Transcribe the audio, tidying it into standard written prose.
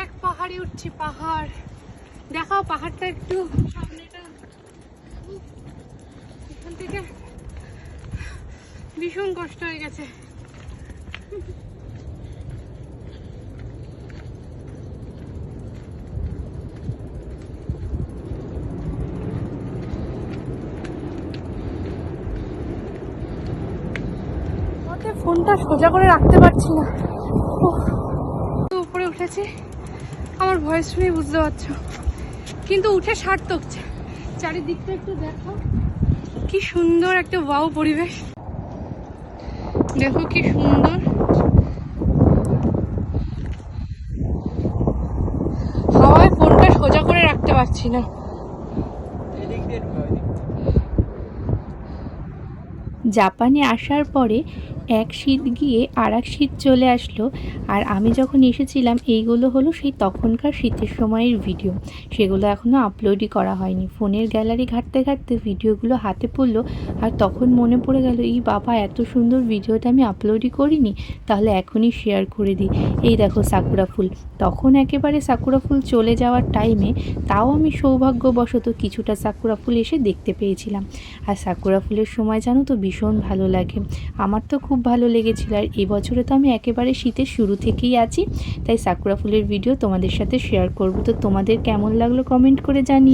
দেখ পাহাড়ে উঠছি, পাহাড় দেখাও, পাহাড়টা একটু সামনেটা। এখান থেকে ভীষণ কষ্ট হয়ে গেছে। ফোনটা সোজা করে রাখতে পারছি না। উপরে উঠেছি, আমার ভয়েস শুনেই বুঝতে পারছো, কিন্তু উঠে সার্থক। চারিদিকটা একটু দেখো, কি সুন্দর একটা ওয়াও পরিবেশ, দেখো কি সুন্দর। হাওয়ায় ফোনটা সোজা করে রাখতে পারছি না। জাপানে আসার পরে এক শীত গিয়ে আর এক শীত চলে আসলো। আর আমি যখন এসেছিলাম এইগুলো হলো সেই তখনকার শীতের সময়ের ভিডিও, সেগুলো এখনও আপলোডই করা হয়নি। ফোনের গ্যালারি ঘাঁটতে ঘাঁটতে ভিডিওগুলো হাতে পড়লো, আর তখন মনে পড়ে গেল এই বাবা এত সুন্দর ভিডিওটা আমি আপলোডই করিনি, তাহলে এখনই শেয়ার করে দিই। এই দেখো সাকুরা ফুল, তখন একেবারে সাকুরা ফুল চলে যাওয়ার টাইমে তাও আমি সৌভাগ্যবশত কিছুটা সাকুরা ফুল এসে দেখতে পেয়েছিলাম। আর সাকুরা ফুলের সময় জানো তো ভীষণ ভালো লাগে, আমার তো খুব ভালো লেগেছিল। আর এবছরে তো আমি একেবারে শীতের শুরু থেকেই আছি, তাই সাকুরা ফুলের ভিডিও তোমাদের সাথে শেয়ার করব। তো তোমাদের কেমন লাগলো কমেন্ট করে জানিও।